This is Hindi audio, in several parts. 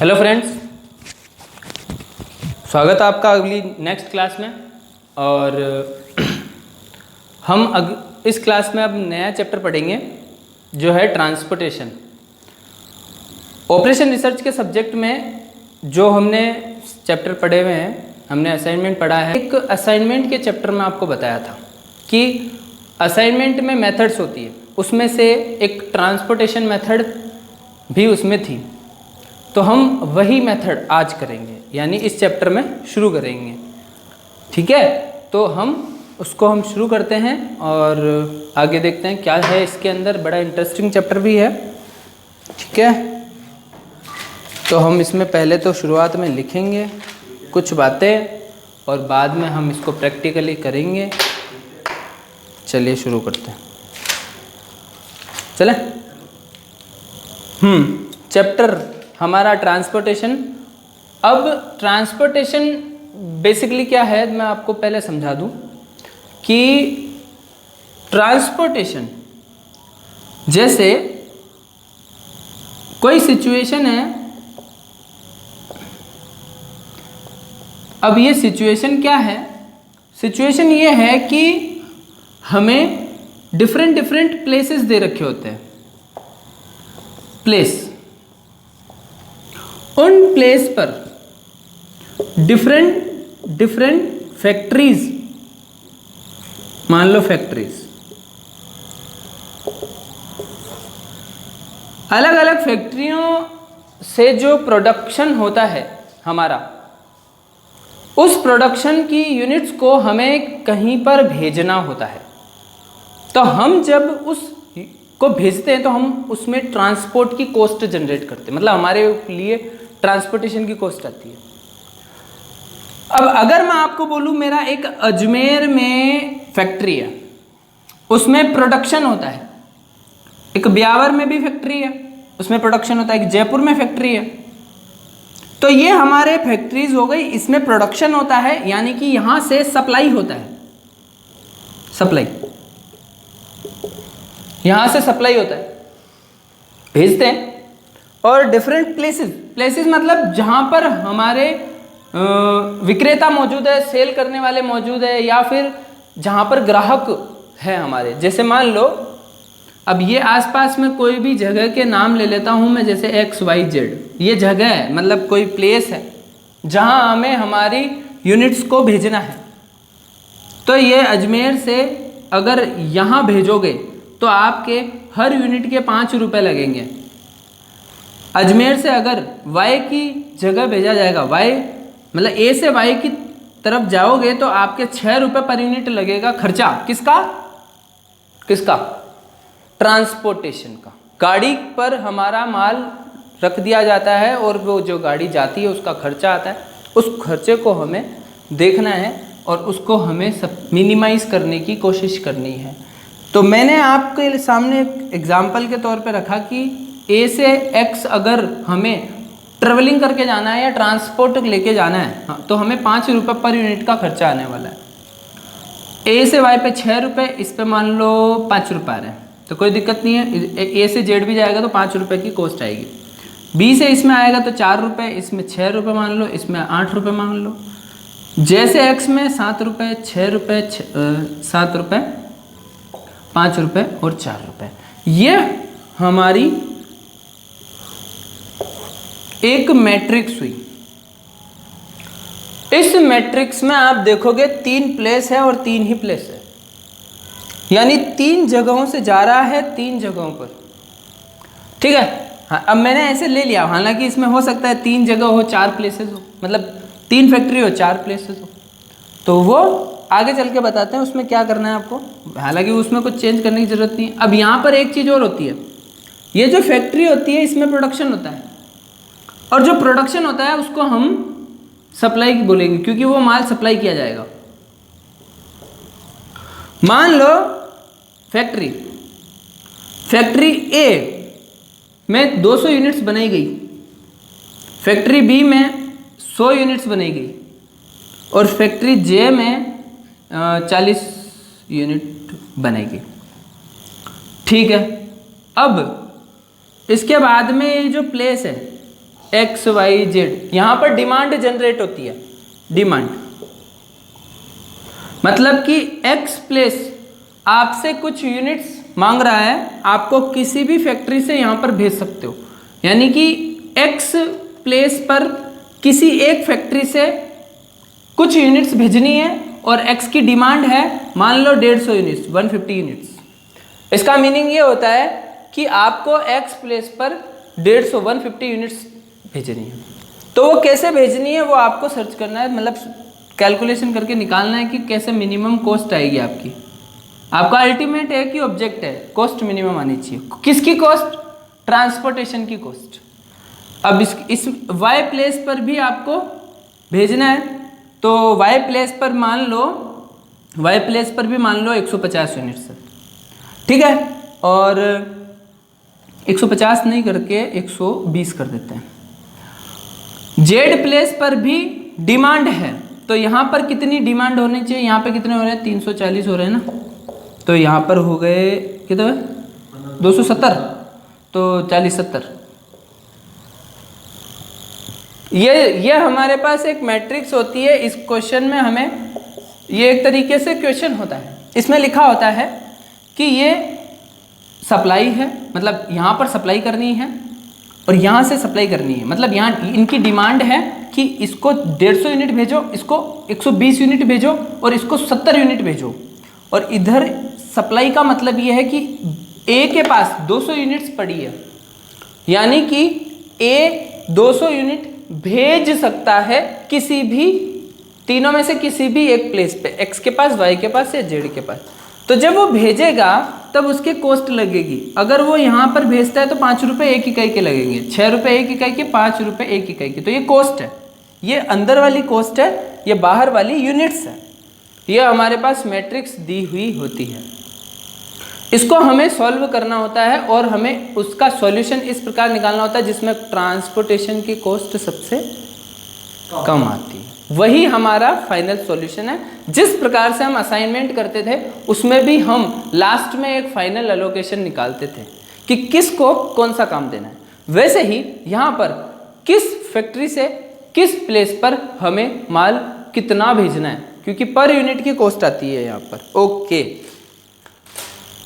हेलो फ्रेंड्स, स्वागत है आपका अगली नेक्स्ट क्लास में। और हम इस क्लास में अब नया चैप्टर पढ़ेंगे जो है ट्रांसपोर्टेशन। ऑपरेशन रिसर्च के सब्जेक्ट में जो हमने चैप्टर पढ़े हुए हैं, हमने असाइनमेंट पढ़ा है। एक असाइनमेंट के चैप्टर में आपको बताया था कि असाइनमेंट में मेथड्स होती है, उसमें से एक ट्रांसपोर्टेशन मेथड भी उसमें थी। तो हम वही मेथड आज करेंगे, यानी इस चैप्टर में शुरू करेंगे। ठीक है, तो हम शुरू करते हैं और आगे देखते हैं क्या है इसके अंदर। बड़ा इंटरेस्टिंग चैप्टर भी है। ठीक है, तो हम इसमें पहले तो शुरुआत में लिखेंगे कुछ बातें और बाद में हम इसको प्रैक्टिकली करेंगे। चलिए शुरू करते हैं। चलें। चैप्टर हमारा ट्रांसपोर्टेशन। अब ट्रांसपोर्टेशन बेसिकली क्या है, मैं आपको पहले समझा दूं कि ट्रांसपोर्टेशन जैसे कोई सिचुएशन है। अब ये सिचुएशन क्या है? सिचुएशन ये है कि हमें डिफरेंट प्लेसेस दे रखे होते हैं। प्लेस, उन प्लेस पर डिफरेंट फैक्ट्रीज, मान लो फैक्ट्रीज, अलग अलग फैक्ट्रियों से जो प्रोडक्शन होता है हमारा, उस प्रोडक्शन की यूनिट्स को हमें कहीं पर भेजना होता है। तो हम जब उस को भेजते हैं तो हम उसमें ट्रांसपोर्ट की कॉस्ट जनरेट करते हैं, मतलब हमारे लिए ट्रांसपोर्टेशन की कॉस्ट आती है। अब अगर मैं आपको बोलूं मेरा एक अजमेर में फैक्ट्री है, उसमें प्रोडक्शन होता है। एक ब्यावर में भी फैक्ट्री है, उसमें प्रोडक्शन होता है। एक जयपुर में फैक्ट्री है। तो ये हमारे फैक्ट्रीज हो गई, इसमें प्रोडक्शन होता है, यानी कि यहां से सप्लाई होता है। सप्लाई, यहां से सप्लाई होता है, भेजते हैं। और डिफरेंट प्लेसेस मतलब जहां पर हमारे विक्रेता मौजूद है, सेल करने वाले मौजूद है, या फिर जहां पर ग्राहक है हमारे। जैसे मान लो अब ये आसपास में कोई भी जगह के नाम ले लेता हूं मैं, जैसे XYZ, ये जगह है, मतलब कोई प्लेस है जहां हमें हमारी यूनिट्स को भेजना है। तो ये अजमेर से अगर यहां भेजोगे तो आपके हर यूनिट के 5 रुपये लगेंगे। अजमेर से अगर Y की जगह भेजा जाएगा, Y मतलब A से Y की तरफ जाओगे तो आपके 6 रुपये पर यूनिट लगेगा खर्चा। किसका? ट्रांसपोर्टेशन का। गाड़ी पर हमारा माल रख दिया जाता है और वो जो गाड़ी जाती है उसका खर्चा आता है। उस खर्चे को हमें देखना है और उसको हमें सब मिनिमाइज करने की कोशिश करनी है। तो मैंने आपके सामने एग्जाम्पल के तौर पे रखा कि A से X अगर हमें ट्रेवलिंग करके जाना है या ट्रांसपोर्ट लेके जाना है, हाँ, तो हमें 5 रुपये पर यूनिट का खर्चा आने वाला है। A से Y पे 6 रुपये, इस पे मान लो 5 रुपये आ रहे हैं, तो कोई दिक्कत नहीं है। A से Z भी जाएगा तो 5 रुपये की कॉस्ट आएगी। B से इसमें आएगा तो 4 रुपये, इसमें 6 रुपये मान लो, इसमें 8 रुपये मान लो। जैसे X में 7 रुपये, 6 रुपये, 7 रुपये, 5 रुपये और 4 रुपये। ये हमारी एक मैट्रिक्स हुई। इस मैट्रिक्स में आप देखोगे 3 प्लेस है और 3 ही प्लेस है, यानी 3 जगहों से जा रहा है, 3 जगहों पर। ठीक है, हाँ, अब मैंने ऐसे ले लिया। हालांकि इसमें हो सकता है 3 जगह हो, 4 प्लेसेस हो, मतलब 3 फैक्ट्री हो, 4 प्लेसेस हो। तो वो आगे चल के बताते हैं उसमें क्या करना है आपको। हालांकि उसमें कुछ चेंज करने की जरूरत नहीं है। अब यहाँ पर एक चीज़ और होती है, ये जो फैक्ट्री होती है इसमें प्रोडक्शन होता है, और जो प्रोडक्शन होता है उसको हम सप्लाई बोलेंगे, क्योंकि वो माल सप्लाई किया जाएगा। मान लो फैक्ट्री A में 200 यूनिट्स बनाई गई, फैक्ट्री B में 100 यूनिट्स बनाई गई, और फैक्ट्री J में 40 यूनिट बनेगी। ठीक है, अब इसके बाद में ये जो प्लेस है एक्स वाई जेड, यहाँ पर डिमांड जनरेट होती है। डिमांड मतलब कि एक्स प्लेस आपसे कुछ यूनिट्स मांग रहा है, आपको किसी भी फैक्ट्री से यहाँ पर भेज सकते हो। यानी कि एक्स प्लेस पर किसी एक फैक्ट्री से कुछ यूनिट्स भेजनी है और एक्स की डिमांड है मान लो 150 यूनिट्स, 150 यूनिट्स। इसका मीनिंग ये होता है कि आपको एक्स प्लेस पर 150 यूनिट्स भेजनी है। तो वो कैसे भेजनी है वो आपको सर्च करना है, मतलब कैलकुलेशन करके निकालना है कि कैसे मिनिमम कॉस्ट आएगी आपकी। आपका अल्टीमेट है कि ऑब्जेक्ट है कॉस्ट मिनिमम आनी चाहिए। किसकी कॉस्ट? ट्रांसपोर्टेशन की कॉस्ट। अब इस वाई प्लेस पर भी आपको भेजना है, तो वाई प्लेस पर भी मान लो 150 यूनिट्स है, ठीक है। और 150 नहीं करके 120 कर देते हैं। जेड प्लेस पर भी डिमांड है, तो यहाँ पर कितनी डिमांड होनी चाहिए? यहाँ पे कितने हो रहे हैं? 340 हो रहे हैं ना, तो यहाँ पर हो गए कितने? 270, तो 40 70। ये हमारे पास एक मैट्रिक्स होती है। इस क्वेश्चन में हमें ये एक तरीके से क्वेश्चन होता है, इसमें लिखा होता है कि ये सप्लाई है, मतलब यहाँ पर सप्लाई करनी है और यहाँ से सप्लाई करनी है। मतलब यहाँ इनकी डिमांड है कि इसको 150 यूनिट भेजो, इसको 120 यूनिट भेजो और इसको 70 यूनिट भेजो। और इधर सप्लाई का मतलब ये है कि ए के पास 200 यूनिट्स पड़ी है, यानी कि ए 200 यूनिट भेज सकता है किसी भी तीनों में से किसी भी एक प्लेस पे, एक्स के पास, वाई के पास या जेड के पास। तो जब वो भेजेगा तब उसके कॉस्ट लगेगी। अगर वो यहाँ पर भेजता है तो 5 रुपये एक इकाई के लगेंगे, 6 रुपये एक इकाई के, 5 रुपये एक इकाई के। तो ये कॉस्ट है, ये अंदर वाली कॉस्ट है, ये बाहर वाली यूनिट्स है। ये हमारे पास मैट्रिक्स दी हुई होती है, इसको हमें सॉल्व करना होता है और हमें उसका सॉल्यूशन इस प्रकार निकालना होता है जिसमें ट्रांसपोर्टेशन की कॉस्ट सबसे कम आती है। वही हमारा फाइनल सॉल्यूशन है। जिस प्रकार से हम असाइनमेंट करते थे उसमें भी हम लास्ट में एक फाइनल एलोकेशन निकालते थे कि किसको कौन सा काम देना है। वैसे ही यहाँ पर किस फैक्ट्री से किस प्लेस पर हमें माल कितना भेजना है, क्योंकि पर यूनिट की कॉस्ट आती है यहाँ पर। ओके,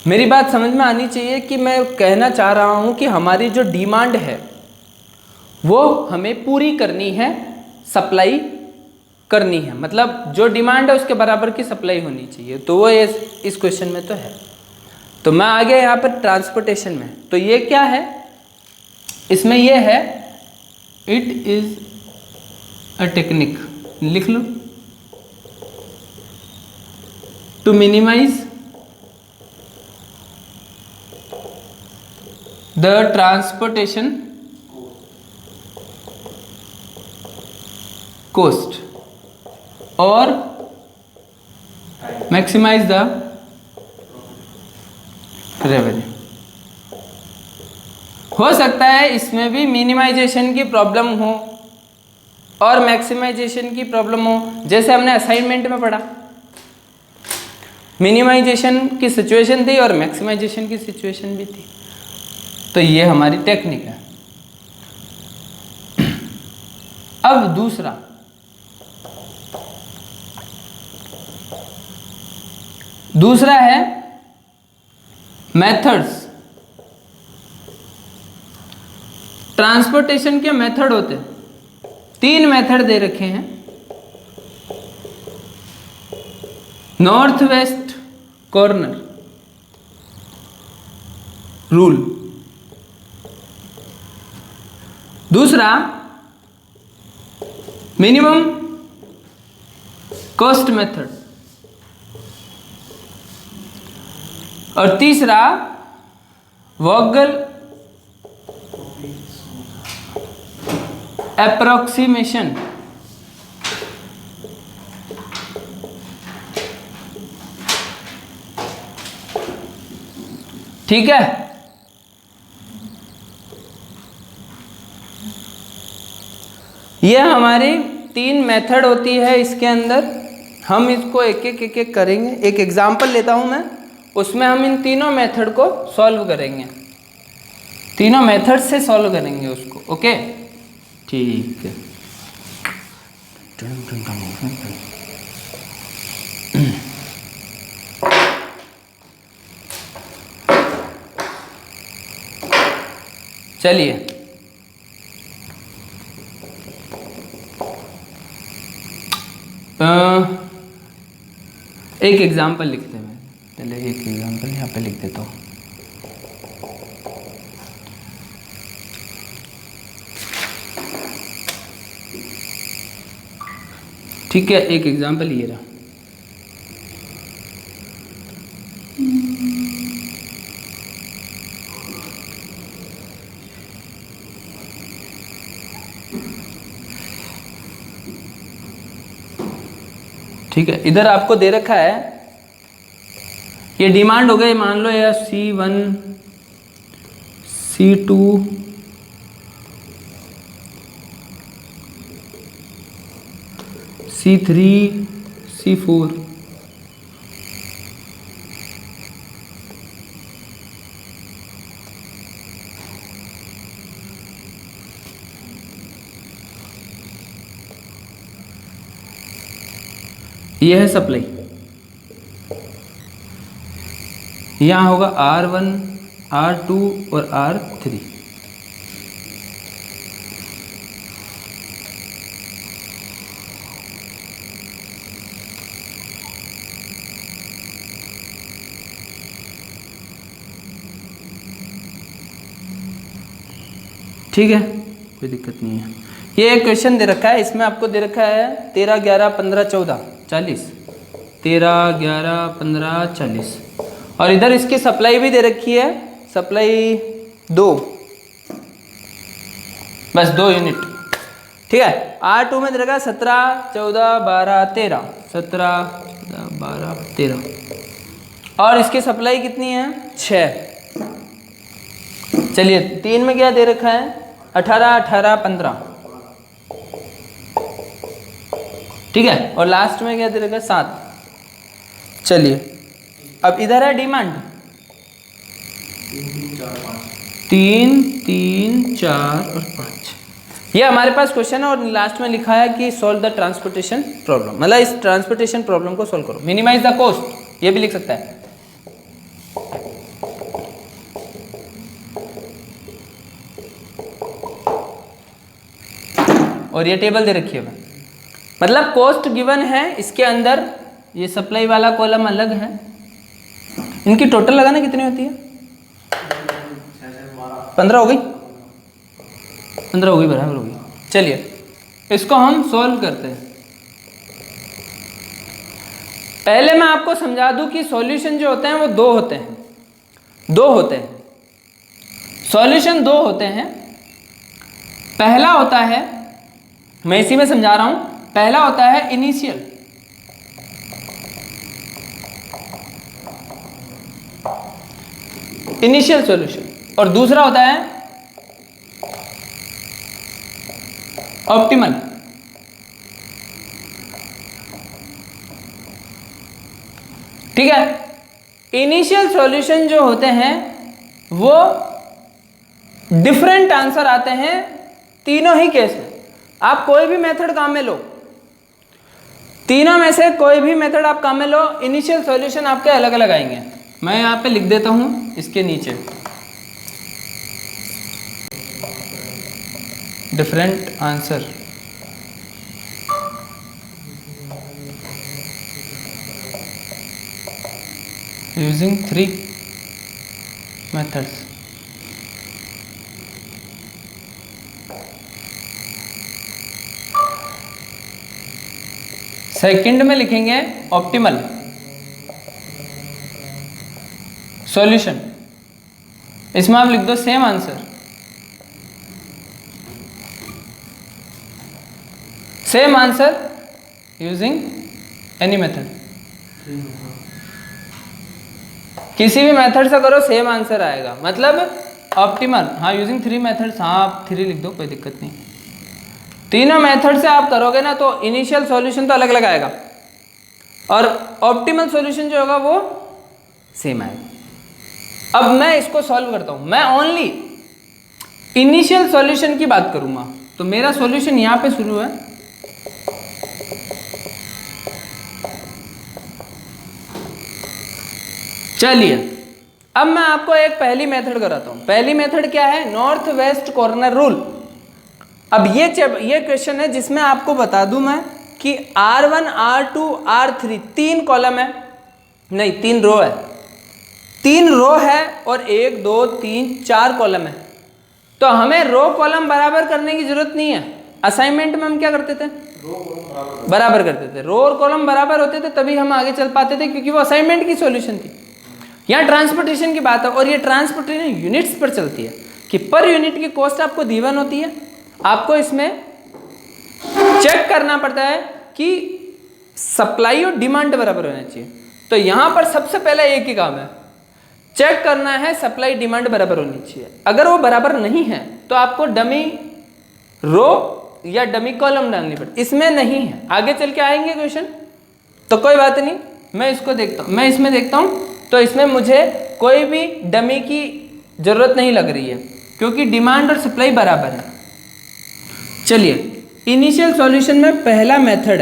मेरी बात समझ में आनी चाहिए कि मैं कहना चाह रहा हूँ कि हमारी जो डिमांड है वो हमें पूरी करनी है, सप्लाई करनी है। मतलब जो डिमांड है उसके बराबर की सप्लाई होनी चाहिए। तो वो इस क्वेश्चन में तो है। तो मैं आ गया यहाँ पर ट्रांसपोर्टेशन में। तो ये क्या है? इसमें ये है इट इज अ टेक्निक, लिख लो, to minimize the transportation cost or maximize the revenue। हो सकता है इसमें भी मिनिमाइजेशन की प्रॉब्लम हो और मैक्सिमाइजेशन की प्रॉब्लम हो, जैसे हमने असाइनमेंट में पढ़ा। मिनिमाइजेशन की सिचुएशन थी और मैक्सिमाइजेशन की सिचुएशन भी थी। तो ये हमारी टेक्निक है। अब दूसरा है मेथड्स। ट्रांसपोर्टेशन के मेथड होते, 3 मेथड दे रखे हैं। नॉर्थ वेस्ट कॉर्नर रूल, दूसरा मिनिमम कॉस्ट मेथड और तीसरा वोगल अप्रोक्सीमेशन। ठीक है, ये हमारी 3 मेथड होती है। इसके अंदर हम इसको एक एक करेंगे। एक एग्जाम्पल लेता हूँ मैं, उसमें हम इन तीनों मेथड को सॉल्व करेंगे, तीनों मेथड से सॉल्व करेंगे उसको। ओके, ठीक है। चलिए एक एग्जाम्पल लिखते हैं। पहले एक एग्जाम्पल यहाँ पे लिख देता हूँ। ठीक है, एक एग्जाम्पल ये रहा। ठीक है, इधर आपको दे रखा है, ये डिमांड हो गई, मान लो यार C1 C2 C3 C4। यह है सप्लाई। यहाँ होगा R1 R2 और R3। ठीक है, कोई दिक्कत नहीं है। ये एक क्वेश्चन दे रखा है, इसमें आपको दे रखा है 13 11 15 14 40, 13 11 15 40, और इधर इसकी सप्लाई भी दे रखी है, सप्लाई 2, बस 2 यूनिट। ठीक है, R2 में दे रखा है 17 14 12 13, 17 14 12 13, और इसकी सप्लाई कितनी है 6। चलिए 3 में क्या दे रखा है 18 18 15। ठीक है, और लास्ट में क्या दे रखा है 7। चलिए अब इधर है डिमांड 3 3 4 और 5। ये हमारे पास क्वेश्चन है, और लास्ट में लिखा है कि सॉल्व द ट्रांसपोर्टेशन प्रॉब्लम, मतलब इस ट्रांसपोर्टेशन प्रॉब्लम को सॉल्व करो, मिनिमाइज द कॉस्ट, ये भी लिख सकता है। और ये टेबल दे रखी है, मतलब कॉस्ट गिवन है, इसके अंदर ये सप्लाई वाला कॉलम अलग है। इनकी टोटल लगाना कितनी होती है 15 हो गई, 15 हो गई, बराबर हो गई। चलिए इसको हम सॉल्व करते हैं। पहले मैं आपको समझा दूं कि सॉल्यूशन जो होते हैं वो दो होते हैं, सॉल्यूशन दो होते हैं। पहला होता है, मैं इसी में समझा रहा हूं, पहला होता है इनिशियल, सॉल्यूशन, और दूसरा होता है ऑप्टिमल। ठीक है, इनिशियल सॉल्यूशन जो होते हैं वो डिफरेंट आंसर आते हैं तीनों ही केस में। आप कोई भी मेथड काम में लो, तीनों में से कोई भी मेथड आप काम में लो, इनिशियल सॉल्यूशन आपके अलग अलग आएंगे। मैं यहाँ पे लिख देता हूँ इसके नीचे, different answer using 3 methods. Second में लिखेंगे ऑप्टिमल सॉल्यूशन, इसमें आप लिख दो same answer, using any method. किसी भी मेथड से करो सेम आंसर आएगा, मतलब ऑप्टिमल, हाँ यूजिंग 3 मेथड्स, हाँ आप 3 लिख दो, कोई दिक्कत नहीं। तीनों मेथड से आप करोगे ना तो इनिशियल सॉल्यूशन तो अलग अलग आएगा, और ऑप्टिमल सॉल्यूशन जो होगा वो सेम आएगा। अब मैं इसको सॉल्व करता हूं, मैं ओनली इनिशियल सॉल्यूशन की बात करूंगा, तो मेरा सॉल्यूशन यहाँ पे शुरू है। चलिए अब मैं आपको एक पहली मेथड कराता हूं। पहली मेथड क्या है? North west corner rule. अब ये क्वेश्चन है जिसमें आपको बता दूं मैं कि R1 R2 R3 तीन कॉलम है, नहीं 3 रो है, 3 रो है और 1 2 3 4 कॉलम है। तो हमें रो कॉलम बराबर करने की जरूरत नहीं है। असाइनमेंट में हम क्या करते थे? बराबर करते थे। रो और कॉलम बराबर होते थे तभी हम आगे चल पाते थे, क्योंकि वो असाइनमेंट की सॉल्यूशन थी। यहाँ ट्रांसपोर्टेशन की बात है और ये ट्रांसपोर्टेशन यूनिट्स पर चलती है कि पर यूनिट की कॉस्ट आपको गिवन होती है। आपको इसमें चेक करना पड़ता है कि सप्लाई और डिमांड बराबर होना चाहिए। तो यहाँ पर सबसे पहले एक ही काम है, चेक करना है सप्लाई डिमांड बराबर होनी चाहिए। अगर वो बराबर नहीं है तो आपको डमी रो या डमी कॉलम डालनी पड़ती। इसमें नहीं है, आगे चल के आएंगे क्वेश्चन, तो कोई बात नहीं। मैं इसको देखता हूँ, मैं इसमें देखता हूँ, तो इसमें मुझे कोई भी डमी की जरूरत नहीं लग रही है क्योंकि डिमांड और सप्लाई बराबर है। चलिए इनिशियल सॉल्यूशन में पहला मेथड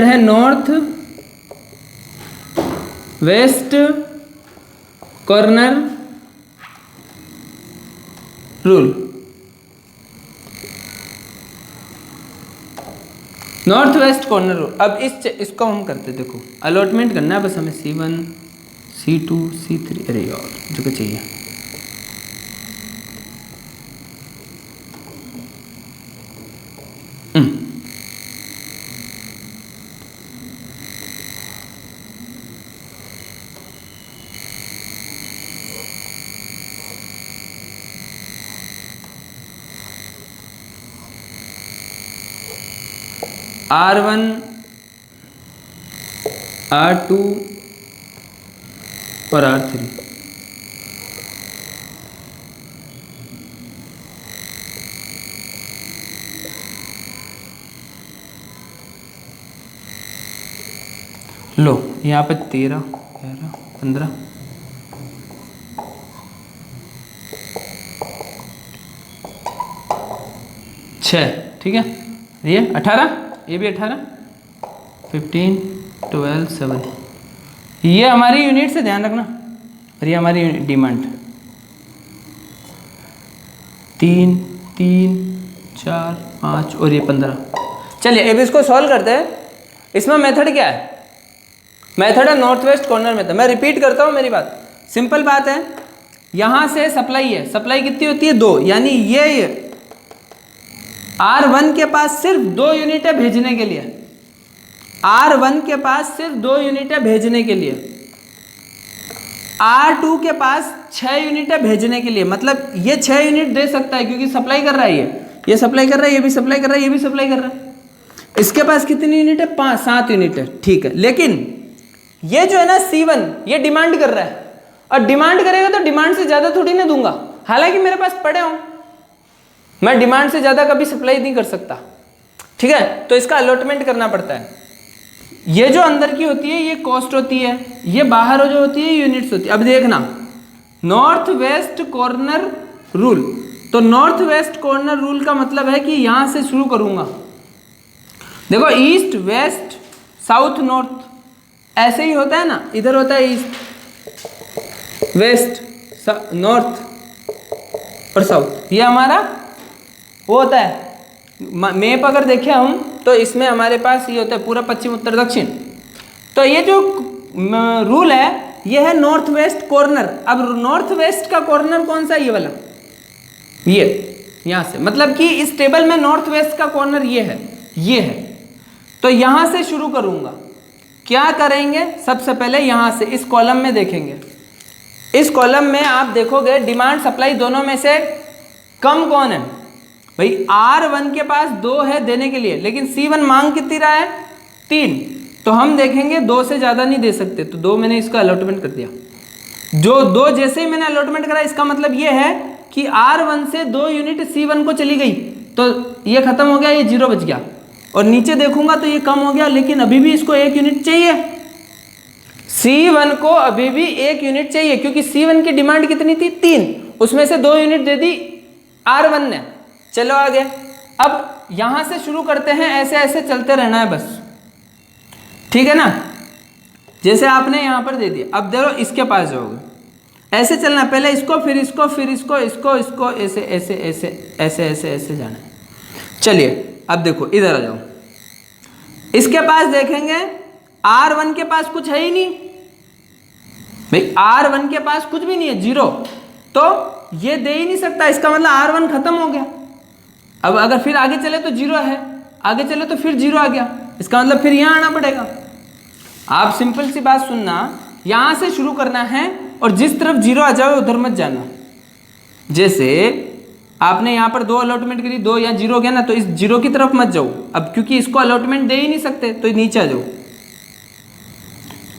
है north west corner rule. North west corner rule. अब इसको हम करते, देखो अलॉटमेंट करना है बस हमें C1 C2 C3, अरे यार जगह चाहिए। R1 R2 और R3। लो यहाँ पे 13 11 15 6, ठीक है। ये 18, ये भी 18 15 12 7, ये हमारी यूनिट से ध्यान रखना। और ये हमारी डिमांड 3 3 4 5 और ये 15। चलिए अब इसको सॉल्व करते हैं। इसमें मेथड क्या है? मेथड है नॉर्थ वेस्ट कॉर्नर मेथड। मैं रिपीट करता हूँ मेरी बात, सिंपल बात है। यहाँ से सप्लाई है, सप्लाई कितनी होती है? 2, यानी ये R1 के पास सिर्फ 2 यूनिट है भेजने के लिए। R1 के पास सिर्फ 2 यूनिट है भेजने के लिए। R2 के पास 6 यूनिट है भेजने के लिए। मतलब ये 6 यूनिट दे सकता है क्योंकि सप्लाई कर रहा है, ये सप्लाई कर रहा है, ये भी सप्लाई कर रहा है, ये भी सप्लाई कर रहा है। इसके पास कितनी यूनिट है? 5 7 यूनिट है, ठीक है। लेकिन ये जो है ना C1, ये डिमांड कर रहा है, और डिमांड करेगा तो डिमांड से ज्यादा थोड़ी ना दूंगा। हालांकि मेरे पास पड़े हों, मैं डिमांड से ज्यादा कभी सप्लाई नहीं कर सकता, ठीक है। तो इसका अलॉटमेंट करना पड़ता है। ये जो अंदर की होती है ये कॉस्ट होती है, ये बाहर जो होती है यूनिट्स होती है। अब देखना नॉर्थ वेस्ट कॉर्नर रूल। तो नॉर्थ वेस्ट कॉर्नर रूल का मतलब है कि यहां से शुरू करूंगा। देखो ईस्ट वेस्ट साउथ नॉर्थ ऐसे ही होता है ना, इधर होता है ईस्ट वेस्ट नॉर्थ और साउथ, ये हमारा वो होता है। मैप अगर देखें हम तो इसमें हमारे पास ये होता है पूरा पश्चिम उत्तर दक्षिण। तो ये जो रूल है ये है नॉर्थ वेस्ट कॉर्नर। अब नॉर्थ वेस्ट का कॉर्नर कौन सा? ये वाला, ये यहां से, मतलब कि इस टेबल में नॉर्थ वेस्ट का कॉर्नर ये है। तो यहां से शुरू करूंगा। क्या करेंगे? सबसे पहले यहां से इस कॉलम में देखेंगे। इस कॉलम में आप देखोगे डिमांड सप्लाई दोनों में से कम कौन है? भाई R1 के पास 2 है देने के लिए, लेकिन C1 मांग कितनी रहा है? 3। तो हम देखेंगे 2 से ज्यादा नहीं दे सकते, तो 2 मैंने इसका अलॉटमेंट कर दिया। जो 2 जैसे ही मैंने अलॉटमेंट करा, इसका मतलब ये है कि R1 से 2 यूनिट C1 को चली गई, तो ये खत्म हो गया, ये 0 बच गया। और नीचे देखूंगा तो ये कम हो गया, लेकिन अभी भी इसको 1 यूनिट चाहिए। C1 को अभी भी 1 यूनिट चाहिए, क्योंकि C1 की डिमांड कितनी थी? 3, उसमें से 2 यूनिट दे दी R1 ने। चलो आगे, अब यहां से शुरू करते हैं, ऐसे ऐसे चलते रहना है बस, ठीक है ना। जैसे आपने यहां पर दे दिया, अब देखो इसके पास जाओगे, ऐसे चलना, पहले इसको फिर इसको फिर इसको इसको ऐसे ऐसे ऐसे ऐसे ऐसे ऐसे जाना है। चलिए अब देखो इधर आ जाओ, इसके पास देखेंगे R1 के पास कुछ है ही नहीं भाई, R1 के पास कुछ भी नहीं है, 0, तो ये दे ही नहीं सकता, इसका मतलब R1 खत्म हो गया। अब अगर फिर आगे चले तो 0 है, आगे चले तो फिर 0 आ गया, इसका मतलब फिर यहां आना पड़ेगा। आप सिंपल सी बात सुनना, यहां से शुरू करना है और जिस तरफ 0 आ जाए उधर मत जाना। जैसे आपने यहां पर 2 अलॉटमेंट करी, 2 या 0 गया ना, तो इस 0 की तरफ मत जाओ अब, क्योंकि इसको अलॉटमेंट दे ही नहीं सकते, तो नीचे आ जाओ।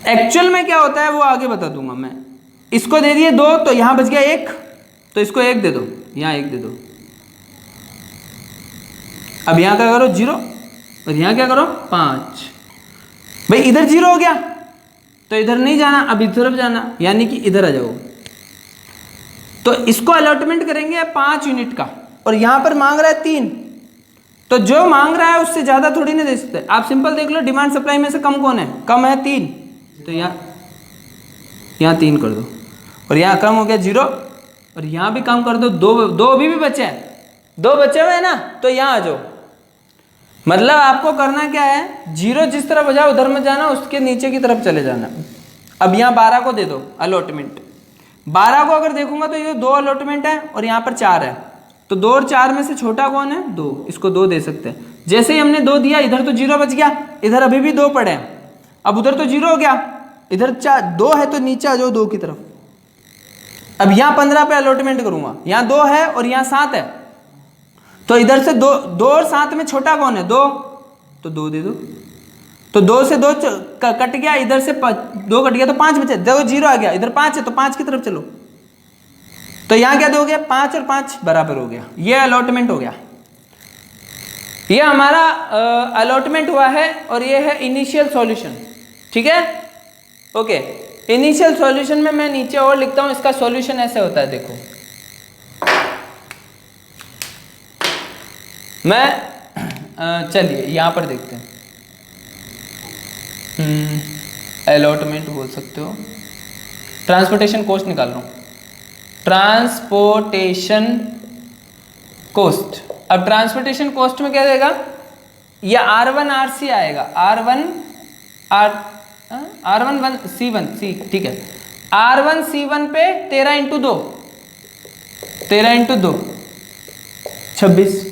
एक्चुअल में क्या होता है वो आगे बता दूंगा मैं। इसको दे दिए 2, तो यहां बच गया 1, तो इसको 1 दे दो, यहां 1 दे दो। अब यहां क्या करो 0, और यहां क्या करो 5। भाई इधर 0 हो गया तो इधर नहीं जाना, अब इधर जाना, यानी कि इधर आ जाओ। तो इसको अलॉटमेंट करेंगे 5 यूनिट का, और यहां पर मांग रहा है 3, तो जो मांग रहा है उससे ज्यादा थोड़ी ना दे सकते। आप सिंपल देख लो, डिमांड सप्लाई में से कम कौन है, कम है 3, तो यहाँ 3 कर दो, और यहाँ कम हो गया 0, और यहाँ भी कम कर दो, 2 अभी भी बचे हैं, 2 बचे हुए हैं ना, तो यहाँ आ जाओ। मतलब आपको करना क्या है, 0 जिस तरफ हो जाए उधर मत जाना, उसके नीचे की तरफ चले जाना। अब यहाँ 12 को दे दो अलॉटमेंट, 12 को अगर देखूंगा तो ये 2 अलॉटमेंट है और यहाँ पर 4 है, तो 2 और 4 में से छोटा कौन है, 2, इसको 2 दे सकते हैं। जैसे ही हमने 2 दिया, इधर तो 0 बच गया, इधर अभी भी 2 पड़े हैं, अब उधर तो 0 हो गया, इधर 2 है, तो नीचे आ जाओ 2 की तरफ। अब यहाँ 15 पे अलॉटमेंट करूंगा, यहाँ 2 है और यहाँ 7 है, तो इधर से 2 और 7 में छोटा कौन है, 2, तो 2 दे दो। तो 2 से 2 कट गया, इधर से 2 कट गया, तो 5 बचे, देखो 0 आ गया, इधर 5 है, तो 5 की तरफ चलो। तो यहाँ क्या दोगे, 5 और 5 बराबर हो गया, ये अलॉटमेंट हो गया। ये हमारा अलॉटमेंट हुआ है, और ये है इनिशियल सॉल्यूशन, ठीक है। ओके, इनिशियल सॉल्यूशन में मैं नीचे और लिखता हूं, इसका सॉल्यूशन ऐसे होता है, देखो मैं चलिए यहां पर देखते हैं, अलॉटमेंट बोल सकते हो, ट्रांसपोर्टेशन कॉस्ट निकाल रहा हूं, ट्रांसपोर्टेशन कॉस्ट। अब ट्रांसपोर्टेशन कॉस्ट में क्या देगा, ये R1 RC आएगा, R1 C1 C, ठीक है। R1 C1 पे 13 × 2, 13 × 2 26।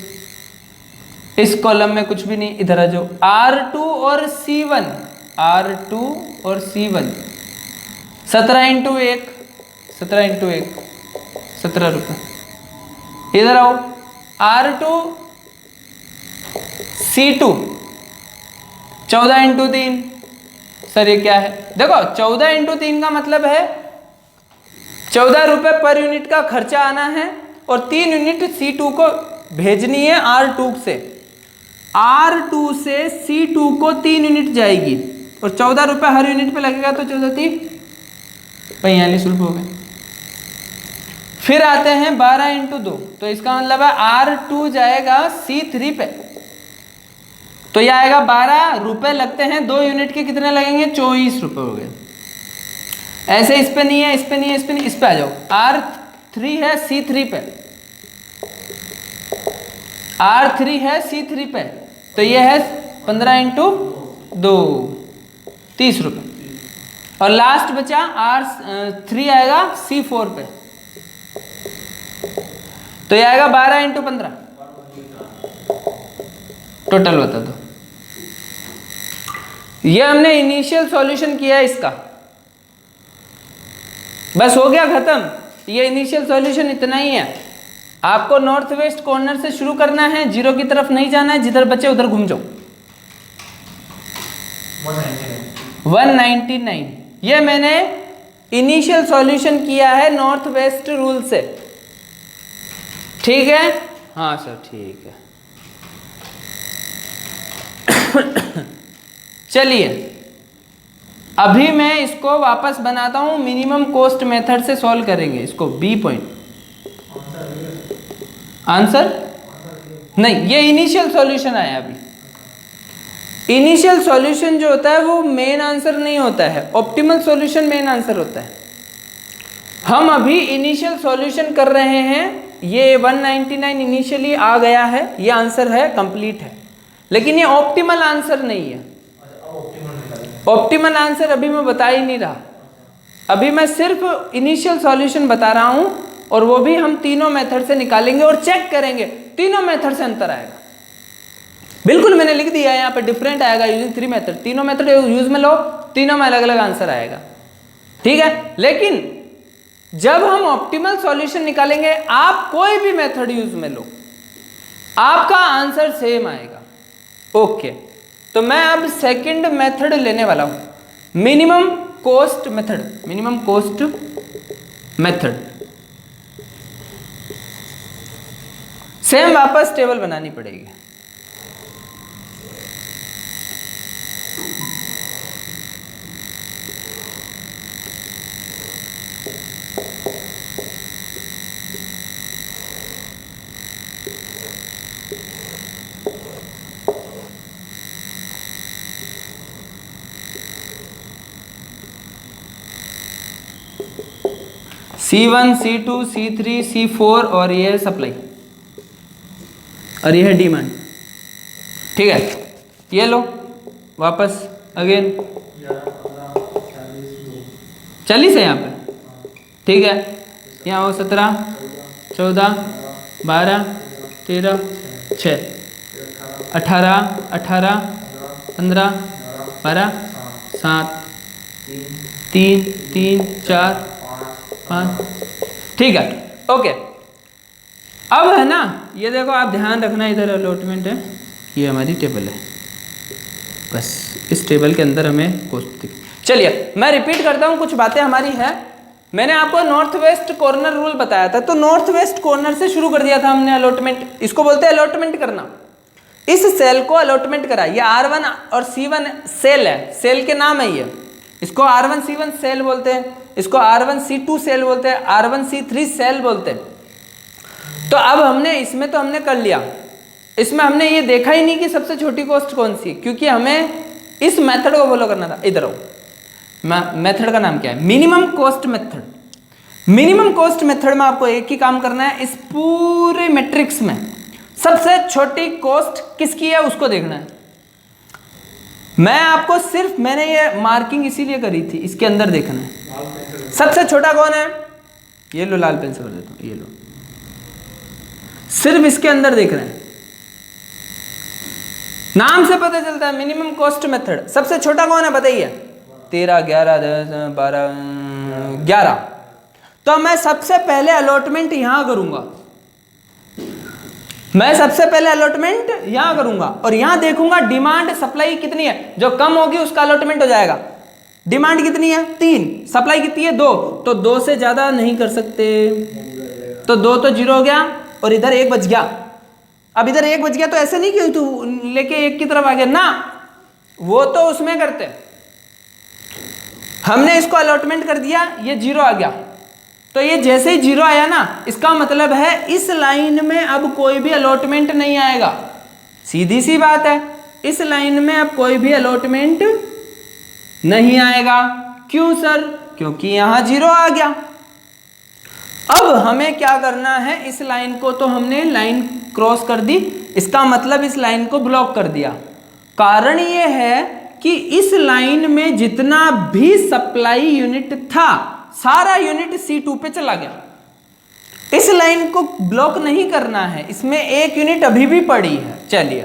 इस कॉलम में कुछ भी नहीं, इधर आ जाओ। R2 और C1, R2 और C1 17 × 1, 17 × 1 17 रुपये। इधर आओ, R2 C2 14 × 3, सर ये क्या है, देखो 14 × 3 का मतलब है 14 रुपये पर यूनिट का खर्चा आना है, और 3 यूनिट C2 को भेजनी है R2 से, R2 से C2 को 3 यूनिट जाएगी, और 14 रुपये हर यूनिट पे लगेगा, तो 14 45 रुपये हो गए। फिर आते हैं 12 × 2, तो इसका मतलब है R2 जाएगा C3 पे, तो यह आएगा 12 रुपये लगते हैं, 2 यूनिट के कितने लगेंगे, 24 रुपये हो गए। ऐसे इस पे नहीं है, इस पे नहीं है, इस पे नहीं, इस पे आ जाओ, R3 है C3 पे, R3 है C3 पे, तो ये है 15 × 2 30 रुपये, और लास्ट बचा R3 आएगा C4 पे, तो ये आएगा 12 × 15, टोटल बता दो। ये हमने इनिशियल सॉल्यूशन किया है इसका, बस हो गया खत्म। ये इनिशियल सॉल्यूशन इतना ही है। आपको नॉर्थ वेस्ट कॉर्नर से शुरू करना है, 0 की तरफ नहीं जाना है, जिधर बचे उधर घूम जाओ। 199 ये मैंने इनिशियल सॉल्यूशन किया है नॉर्थ वेस्ट रूल से, ठीक है। हाँ सर ठीक है। चलिए अभी मैं इसको वापस बनाता हूं, मिनिमम कॉस्ट मेथड से सॉल्व करेंगे इसको, बी पॉइंट। आंसर नहीं, ये इनिशियल सॉल्यूशन आया अभी। इनिशियल सॉल्यूशन जो होता है वो मेन आंसर नहीं होता है, ऑप्टिमल सॉल्यूशन मेन आंसर होता है। हम अभी इनिशियल सॉल्यूशन कर रहे हैं, ये 199 इनिशियली आ गया है, ये आंसर है, कंप्लीट है, लेकिन ये ऑप्टिमल आंसर नहीं है। ऑप्टिमल आंसर अभी मैं बता ही नहीं रहा, अभी मैं सिर्फ इनिशियल सॉल्यूशन बता रहा हूं, और वो भी हम तीनों मेथड से निकालेंगे और चेक करेंगे तीनों मेथड से अंतर आएगा। बिल्कुल मैंने लिख दिया है यहाँ पे, डिफरेंट आएगा यूजिंग 3 मेथड, तीनों मेथड यूज में लो, तीनों में अलग अलग आंसर आएगा, ठीक है। लेकिन जब हम ऑप्टिमल सॉल्यूशन निकालेंगे, आप कोई भी मेथड यूज में लो, आपका आंसर सेम आएगा। ओके, तो मैं अब सेकंड मेथड लेने वाला हूं, minimum cost method. Minimum cost method same वापस टेबल बनानी पड़ेगी। C1, C2, C3, C4 और ये है सप्लाई और ये है डिमांड, ठीक है। ये लो वापस अगेन 40 है यहाँ पे, ठीक है। यहाँ हो 17, 14, 12, 13, 6, 18, 18, 15, 12, 7, 3, 3, 4, 5, ठीक है। ओके, अब है ना, ये देखो आप ध्यान रखना, इधर अलॉटमेंट है, ये हमारी टेबल है, बस इस टेबल के अंदर हमें कॉस्ट दिख। चलिए मैं रिपीट करता हूँ, कुछ बातें हमारी है। मैंने आपको नॉर्थ वेस्ट कॉर्नर रूल बताया था, तो नॉर्थ वेस्ट कॉर्नर से शुरू कर दिया था हमने अलॉटमेंट, इसको बोलते हैं अलॉटमेंट करना। इस सेल को अलॉटमेंट करा, ये R1 और C1 सेल है, सेल के नाम है ये, इसको R1 C1 सेल बोलते हैं, इसको R1 C2 सेल बोलते हैं, R1 C3 सेल बोलते हैं। तो अब हमने इसमें तो हमने कर लिया, इसमें हमने ये देखा ही नहीं कि सबसे छोटी कॉस्ट कौन सी, क्योंकि हमें इस मेथड को फॉलो करना था। इधर आओ, मेथड का नाम क्या है? Minimum cost method. Minimum cost method में आपको एक ही काम करना है, इस पूरे मैट्रिक्स में सबसे छोटी कॉस्ट किसकी है उसको देखना है। मैं आपको सिर्फ, मैंने ये मार्किंग इसीलिए करी थी, इसके अंदर देखना है सबसे छोटा कौन है। ये लो, लाल पेन से कर देता हूं, ये लो, सिर्फ इसके अंदर देख रहे हैं, नाम से पता चलता है मिनिमम कॉस्ट मेथड। सबसे छोटा कौन है बताइए? 13, 11, 10, 12, 11। तो मैं सबसे पहले अलॉटमेंट यहां करूंगा, मैं सबसे पहले अलॉटमेंट यहां करूंगा और यहां देखूंगा डिमांड सप्लाई कितनी है, जो कम होगी उसका अलॉटमेंट हो जाएगा। डिमांड कितनी है? 3, सप्लाई कितनी है? 2, तो 2 से ज्यादा नहीं कर सकते, तो 2 तो 0 हो गया और इधर 1 बच गया। अब इधर 1 बच गया तो ऐसे नहीं कि तू लेके 1 की तरफ आ गया ना, वो तो उसमें करते, हमने इसको अलॉटमेंट कर दिया, ये 0 आ गया। तो ये जैसे ही 0 आया ना, इसका मतलब है इस लाइन में अब कोई भी अलॉटमेंट नहीं आएगा। सीधी सी बात है, इस लाइन में अब कोई भी अलॉटमेंट नहीं आएगा। क्यों सर? क्योंकि यहां 0 आ गया। अब हमें क्या करना है, इस लाइन को तो हमने लाइन क्रॉस कर दी, इसका मतलब इस लाइन को ब्लॉक कर दिया। कारण ये है कि इस लाइन में जितना भी सप्लाई यूनिट था सारा यूनिट C2 पे चला गया। इस लाइन को ब्लॉक नहीं करना है, इसमें 1 यूनिट अभी भी पड़ी है। चलिए,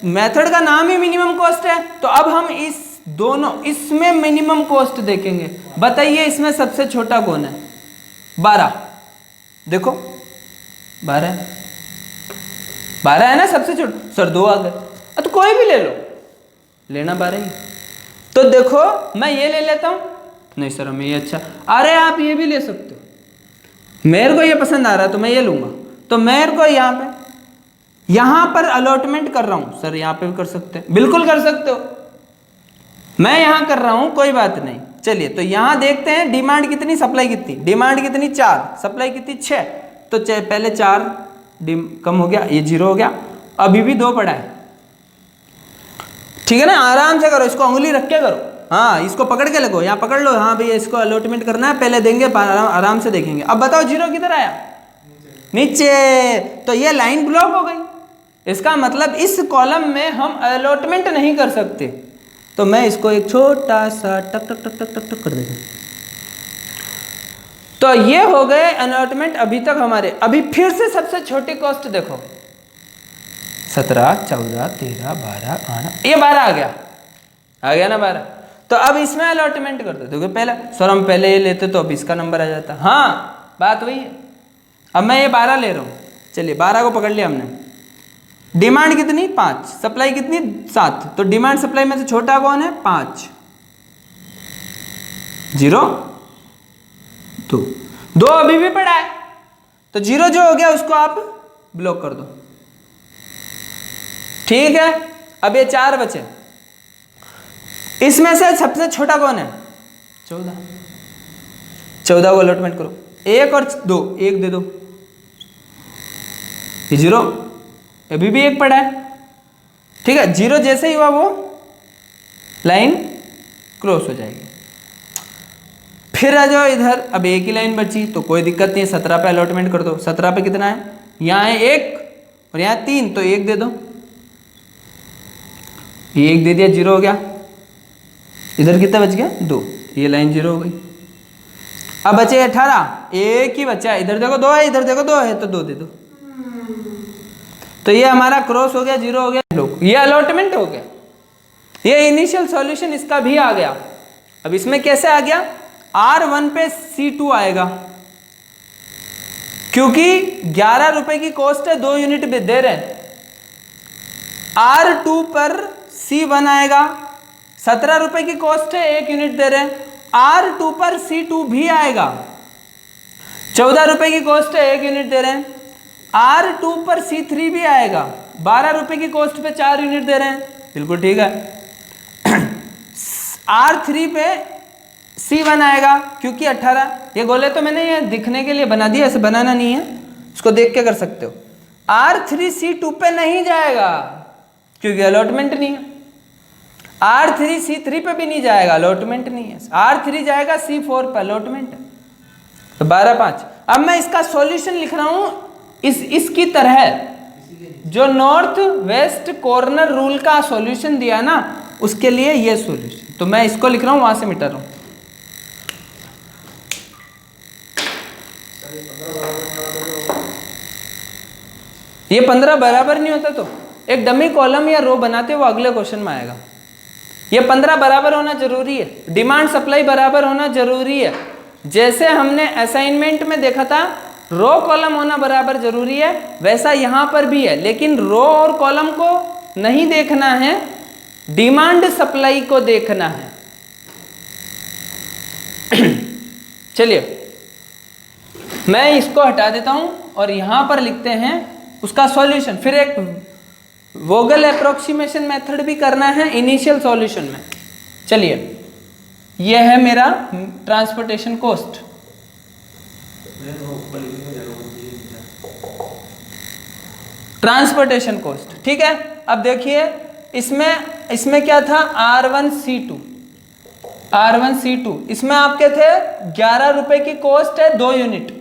मेथड का नाम ही मिनिमम कॉस्ट है, तो अब हम इस दोनों, इसमें मिनिमम कॉस्ट देखेंगे। बताइए इसमें सबसे छोटा कौन है? 12, देखो 12 है ना सबसे छोटा। सर 2 आ गए, तो कोई भी ले लो, लेना 12 ही। तो देखो मैं ये ले लेता हूं, नहीं सर हमें ये अच्छा, अरे आप ये भी ले सकते हो, मेरे को ये पसंद आ रहा है तो मैं ये लूंगा। तो मेरे को यहां पर अलॉटमेंट कर रहा हूं, सर यहां पे भी कर सकते हैं, बिल्कुल कर सकते हो, मैं यहां कर रहा हूं, कोई बात नहीं। चलिए तो यहां देखते हैं डिमांड कितनी, सप्लाई कितनी। डिमांड कितनी? 4, सप्लाई कितनी? 6। तो पहले 4 कम हो गया, ये 0 हो गया, अभी भी 2 पड़ा है। ठीक है ना, आराम से करो, इसको उंगली रख के करो, हाँ इसको पकड़ के लगो, यहाँ पकड़ लो, हाँ भैया इसको अलॉटमेंट करना है, पहले देंगे आराम से देखेंगे। अब बताओ 0 किधर आया? नीचे। तो ये लाइन ब्लॉक हो गई, इसका मतलब इस कॉलम में हम अलॉटमेंट नहीं कर सकते। तो मैं इसको एक छोटा सा टक टक टक टक टक टक कर देगा। तो ये हो गए अलॉटमेंट अभी तक हमारे। अभी फिर से सबसे छोटी कॉस्ट देखो, 17, 14, 13, 12, 8, ये 12 आ गया ना 12। तो अब इसमें अलॉटमेंट कर दो, देखो पहला सर हम पहले ये लेते तो अब इसका नंबर आ जाता। हाँ बात वही है। अब मैं ये 12 ले रहा हूँ, चलिए 12 को पकड़ लिया हमने। डिमांड कितनी? 5, सप्लाई कितनी? 7। तो डिमांड सप्लाई में से छोटा कौन है? 5, 0, 2 अभी भी पड़ा है, तो 0 जो हो गया उसको आप ब्लॉक कर दो। ठीक है, अब ये 4 बचे, इसमें से सबसे छोटा कौन है? 14 को अलॉटमेंट करो, 1 और 2, 1 दे दो, ये 0, अभी भी 1 पड़ा है। ठीक है, 0 जैसे ही हुआ वो लाइन क्रॉस हो जाएगी। फिर आ जाओ इधर, अब एक ही लाइन बची तो कोई दिक्कत नहीं है, 17 पे अलॉटमेंट कर दो। 17 पे कितना है? यहाँ है 1 और यहाँ 3, तो 1 दे दो, ये 1 दे दिया, 0 हो गया। इधर कितना बच गया? 2, ये लाइन 0 हो गई। अब बचे 18, एक ही बचा है, इधर देखो 2 है, इधर देखो 2 है, तो 2 दे दो। तो ये हमारा क्रॉस हो गया, 0 हो गया, ये अलॉटमेंट हो गया। ये इनिशियल सॉल्यूशन इसका भी आ गया। अब इसमें कैसे आ गया? R1 पे C2 आएगा, क्योंकि 11 रुपए की कॉस्ट है, 2 यूनिट दे रहे हैं। R2 पर C1 आएगा, 17 रुपए की कॉस्ट है, 1 यूनिट दे रहे हैं। R2 पर C2 भी आएगा, 14 रुपए की कॉस्ट है, 1 यूनिट दे रहे हैं। R2 पर C3 भी आएगा, 12 रुपए की कॉस्ट पे 4 यूनिट दे रहे हैं, बिल्कुल ठीक है। R3 पे C1 आएगा, क्योंकि 18, ये गोले तो मैंने ये दिखने के लिए बना दिया, ऐसे बनाना नहीं है, इसको देख के कर सकते हो। R3 C2 पे नहीं जाएगा, क्योंकि अलॉटमेंट नहीं है। R3 C3 पे भी नहीं जाएगा, अलॉटमेंट नहीं है। R3 जाएगा C4 पे, अलॉटमेंट है। तो 12, 5। अब मैं इसका सॉल्यूशन लिख रहा हूं इसकी तरह, जो नॉर्थ वेस्ट कॉर्नर रूल का सॉल्यूशन दिया ना, उसके लिए ये सॉल्यूशन। तो मैं इसको लिख रहा हूं, वहां से मिटा रहा हूं। ये 15 बराबर नहीं होता तो एक डमी कॉलम या रो बनाते वो अगले क्वेश्चन में आएगा। ये 15 बराबर होना जरूरी है, डिमांड सप्लाई बराबर होना जरूरी है। जैसे हमने असाइनमेंट में देखा था रो कॉलम होना बराबर जरूरी है, वैसा यहां पर भी है। लेकिन रो और कॉलम को नहीं देखना है, डिमांड सप्लाई को देखना है। चलिए मैं इसको हटा देता हूं और यहां पर लिखते हैं उसका सॉल्यूशन। फिर एक वोगल अप्रोक्सीमेशन मेथड भी करना है इनिशियल सॉल्यूशन में। चलिए यह है मेरा ट्रांसपोर्टेशन कॉस्ट। ट्रांसपोर्टेशन कॉस्ट, ठीक है। अब देखिए इसमें क्या था, R1C2, इसमें आपके थे 11 रुपए की कॉस्ट है, 2 यूनिट।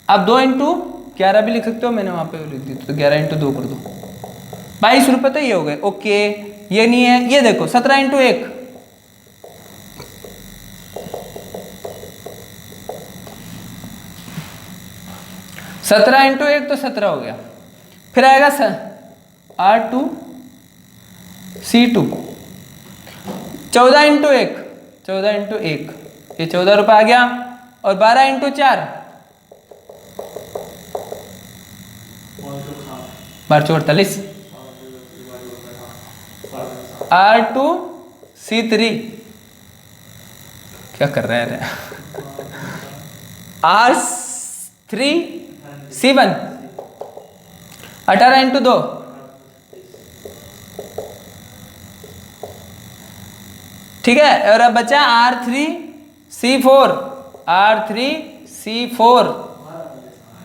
आप 2 इंटू 11 भी लिख सकते हो, मैंने वहां पे लिख दी, तो 11 इंटू 2 कर दो, 22 रुपए तो ये हो गए। ओके, ये नहीं है, ये देखो 17 इंटू 1, सत्रह इंटू 1 तो 17 हो गया। फिर आएगा R2C2, 14 इंटू 1, 14 इंटू 1, ये 14 रुपए आ गया। और 12 इंटू 4, 48। R2C3 क्या कर रहे हैं? R3C1, 18 इंटू 2, ठीक है। और अब बचा R3C4,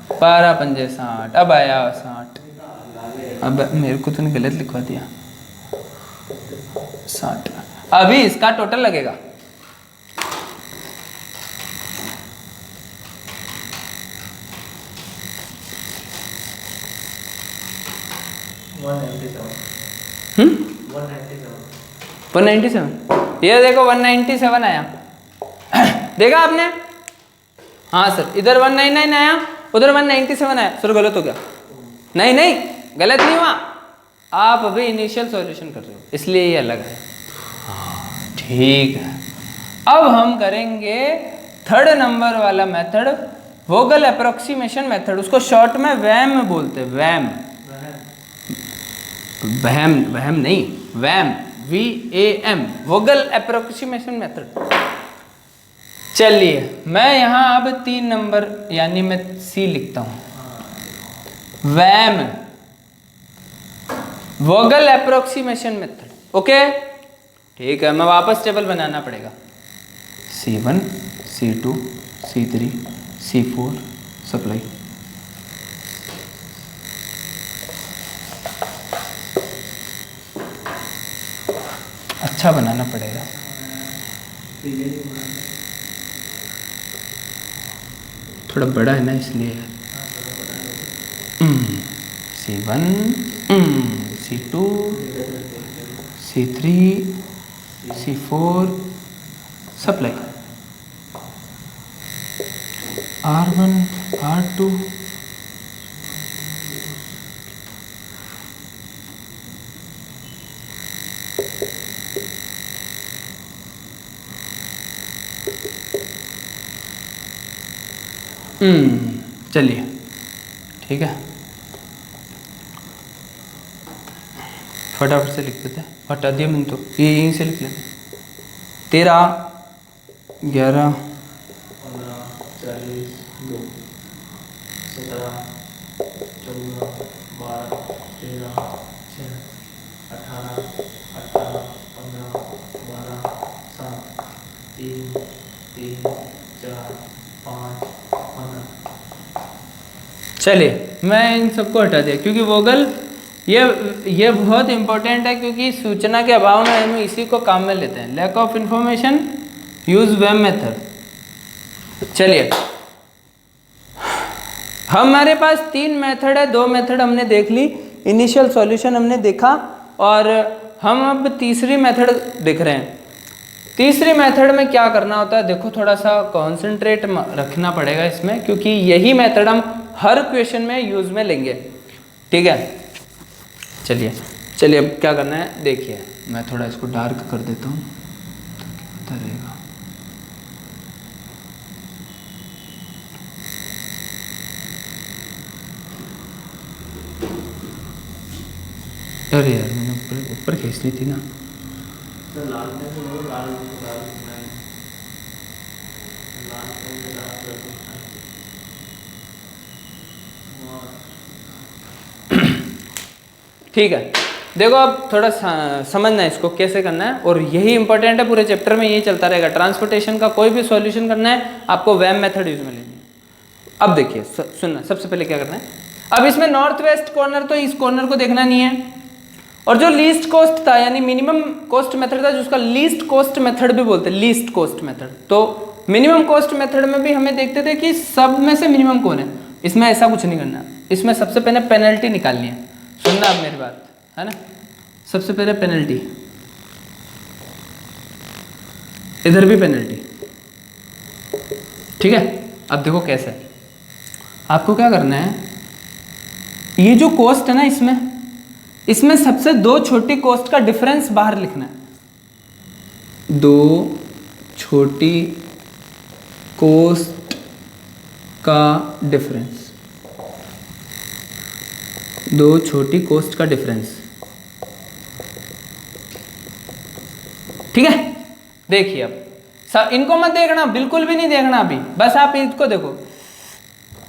12 पंजे 60, अब आया 60। अब मेरे को तूने गलत लिखवा दिया 60। अभी इसका टोटल लगेगा 197। ये देखो 197 आया। देखा आपने? हाँ सर, इधर 199 आया, उधर 197 आया। सर गलत हो गया। नहीं नहीं, गलत नहीं हुआ, आप अभी इनिशियल सॉल्यूशन कर रहे हो, इसलिए ये अलग है। हाँ ठीक है। अब हम करेंगे थर्ड नंबर वाला मेथड, वोगल अप्रोक्सीमेशन मेथड। उसको शॉर्ट में वैम बोलते हैं, वैम। वहम, वहम नहीं, वैम, VAM, वोगल अप्रोक्सीमेशन मेथड। चलिए मैं यहाँ अब 3 नंबर यानी मैं C लिखता हूँ, वैम, वोगल अप्रोक्सीमेशन मेथड। ओके ठीक है, मैं वापस टेबल बनाना पड़ेगा। C1, C2, C3, C4 supply. अच्छा बनाना पड़ेगा। थोड़ा बड़ा है ना इसलिए। C1, C2, C3, C4 supply. R1, R2 चलिए ठीक है, फटाफट से लिख देते हैं। हटा दिया मैंने तो, ये यहीं से लिख लेते। 13, 11, 15, 40, 2, 17, 14, 12, 13, 6, 18, 15, 12, 7, 3, 4, 5, 15। चलिए मैं इन सबको हटा दिया क्योंकि वोगल ये बहुत इंपॉर्टेंट है, क्योंकि सूचना के अभाव में हम इसी को काम में लेते हैं। Lack of information use VAM method. चलिए हमारे पास 3 मेथड है, 2 मेथड हमने देख ली, इनिशियल सॉल्यूशन हमने देखा, और हम अब तीसरी मेथड देख रहे हैं। तीसरी मेथड में क्या करना होता है, देखो थोड़ा सा कॉन्सेंट्रेट रखना पड़ेगा इसमें, क्योंकि यही मेथड हम हर क्वेश्चन में यूज में लेंगे। ठीक है चलिए चलिए, अब क्या करना है देखिए, मैं थोड़ा इसको डार्क कर देता हूँ ताकि पता रहेगा। अरे यार मैंने ऊपर खींचनी थी ना। लाल में तो लाल लाल ठीक है देखो, अब थोड़ा समझना है इसको कैसे करना है, और यही इंपॉर्टेंट है, पूरे चैप्टर में यही चलता रहेगा। ट्रांसपोर्टेशन का कोई भी सॉल्यूशन करना है आपको वैम मेथड यूज में लेनी है। अब देखिए सुनना, सबसे पहले क्या करना है, अब इसमें नॉर्थ वेस्ट कॉर्नर, तो इस कॉर्नर को देखना नहीं है, और जो लीस्ट कॉस्ट था यानी मिनिमम कॉस्ट मेथड था, जिसका लीस्ट कॉस्ट मेथड भी बोलते हैं, लीस्ट कॉस्ट मेथड। तो मिनिमम कॉस्ट मेथड में भी हमें देखते थे कि सब में से मिनिमम कौन है। इसमें ऐसा कुछ नहीं करना, इसमें सबसे पहले पेनल्टी निकालनी है। सुनना आप मेरी बात, है ना, सबसे पहले पेनल्टी, इधर भी पेनल्टी। ठीक है, अब देखो कैसे, आपको क्या करना है, ये जो कॉस्ट है ना, इसमें सबसे 2 छोटी कॉस्ट का डिफरेंस बाहर लिखना है। 2 छोटी कॉस्ट का डिफरेंस, 2 छोटी कॉस्ट का डिफरेंस। ठीक है, देखिए अब इनको मत देखना, बिल्कुल भी नहीं देखना अभी, बस आप इसको देखो।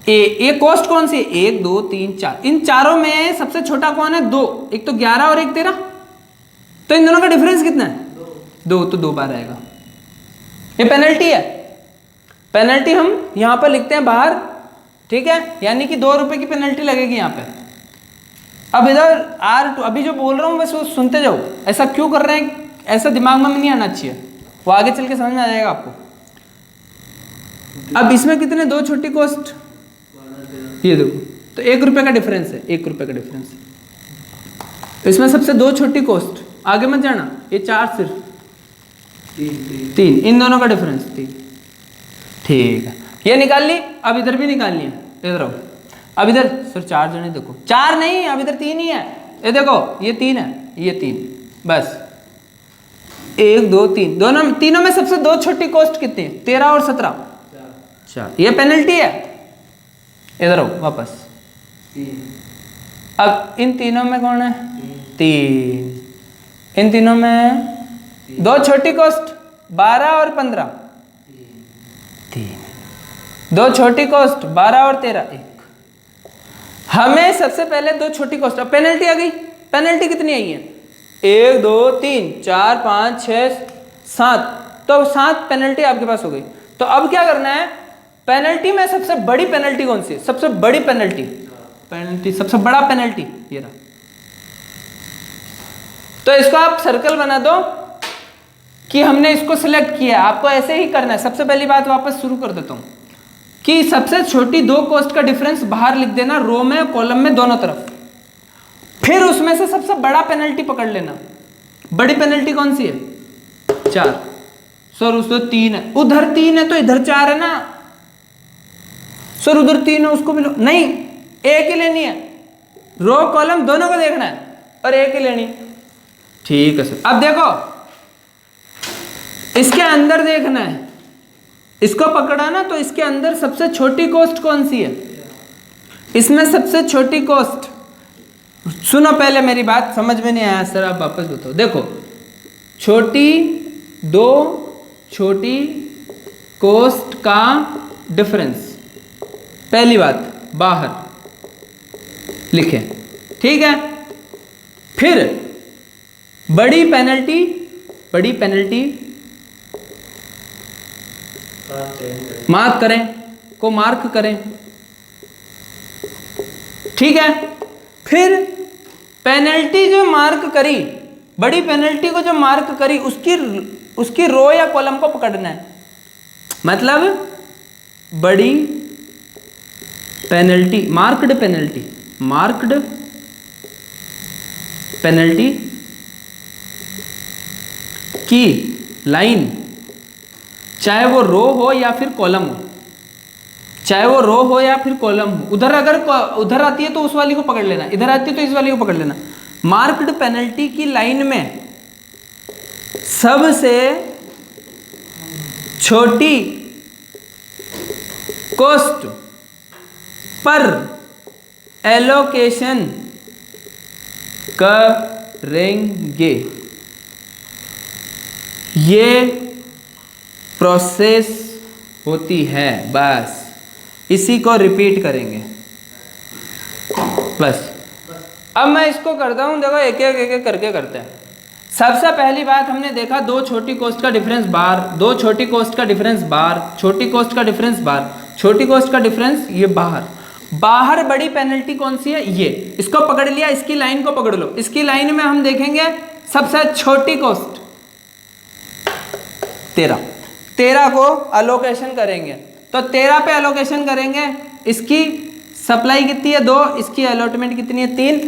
ये कॉस्ट कौन सी है, 1 2 3 4, इन चारों में सबसे छोटा कौन है, 2, एक तो 11 और एक 13, तो इन दोनों का डिफरेंस कितना है, 2, तो 2 बार आएगा। ये पेनल्टी है, पेनल्टी हम यहां पर लिखते हैं बाहर ठीक है, यानी कि 2 रुपए की पेनल्टी लगेगी यहाँ पे। अब इधर R2 अभी जो बोल रहा हूँ बस वो सुनते जाओ, ऐसा क्यों कर रहे हैं, ऐसा दिमाग में नहीं आना चाहिए, वो आगे चल के समझ में आ जाएगा आपको। अब इसमें कितने 2 छोटी कॉस्ट, ये देखो तो 1 रुपए का डिफरेंस है, 1 रुपए का डिफरेंस है। इसमें सबसे 2 छोटी कॉस्ट, आगे मत जाना, ये 4 सिर्फ 3, इन दोनों का डिफरेंस 3। ठीक है, ये निकाल ली। अब इधर भी निकालनी है, इधर आओ। अब इधर सर 4 जने देखो, 4 नहीं, अब इधर 3 ही है। ये देखो ये 3 है, ये 3, बस 1 2 3, तीनों में सबसे 2 छोटी कॉस्ट कितनी है, 13 और 17, 4। ये पेनल्टी है। इधर आओ वापस। अब इन तीनों में कौन है, 3। इन तीनों में 2 छोटी कॉस्ट 12 और 15, 3। 2 छोटी कॉस्ट 12 और 13, 1। हमें सबसे पहले 2 छोटी कॉस्ट, अब पेनल्टी आ गई। पेनल्टी कितनी आई है, 1 2 3 4 5 6 7, तो 7 पेनल्टी आपके पास हो गई। तो अब क्या करना है, पेनल्टी में सबसे बड़ी पेनल्टी कौन सी है, सबसे बड़ी पेनल्टी सबसे बड़ा पेनल्टी ये रहा। तो इसको आप सर्कल बना दो कि हमने इसको सिलेक्ट किया। आपको ऐसे ही करना है। सबसे पहली बात वापस शुरू कर देता हूं कि सबसे छोटी 2 कॉस्ट का डिफरेंस बाहर लिख देना, रो में कॉलम में दोनों तरफ। फिर उसमें से सबसे बड़ा पेनल्टी पकड़ लेना। बड़ी पेनल्टी कौन सी है, 4। सर उसमें 3 है, उधर 3 है तो इधर 4 है ना। सर उधर 3 है उसको भी लो, नहीं, एक ही लेनी है, रो कॉलम दोनों को देखना है और एक ही लेनी है। ठीक है सर। अब देखो इसके अंदर देखना है, इसको पकड़ा ना, तो इसके अंदर सबसे छोटी कॉस्ट कौन सी है, इसमें सबसे छोटी कॉस्ट, सुनो पहले मेरी बात, समझ में नहीं आया सर आप वापस बताओ। देखो छोटी 2 छोटी कॉस्ट का डिफरेंस, पहली बात बाहर लिखें, ठीक है। फिर बड़ी पेनल्टी मार्क करें, को मार्क करें, ठीक है। फिर पेनल्टी जो मार्क करी, बड़ी पेनल्टी को जो मार्क करी, उसकी रो या कॉलम को पकड़ना है। मतलब बड़ी पेनल्टी, मार्क्ड पेनल्टी की लाइन, चाहे वो रो हो या फिर कॉलम हो, उधर अगर उधर आती है तो उस वाली को पकड़ लेना, इधर आती है तो इस वाली को पकड़ लेना। मार्क्ड पेनल्टी की लाइन में सबसे छोटी कॉस्ट पर एलोकेशन करेंगे। ये प्रोसेस होती है, बस इसी को रिपीट करेंगे बस। अब मैं इसको करता हूं, देखो एक एक करके करते हैं। सबसे पहली बात हमने देखा 2 छोटी कॉस्ट का डिफरेंस बाहर, 2 छोटी कॉस्ट का डिफरेंस बाहर, छोटी कॉस्ट का डिफरेंस बाहर, छोटी कॉस्ट का डिफरेंस ये बाहर बड़ी पेनल्टी कौन सी है, ये, इसको पकड़ लिया, इसकी लाइन को पकड़ लो। इसकी लाइन में हम देखेंगे सबसे छोटी कॉस्ट 13 को अलोकेशन करेंगे, तो 13 पे अलोकेशन करेंगे। इसकी सप्लाई कितनी है 2, इसकी अलॉटमेंट कितनी है 3,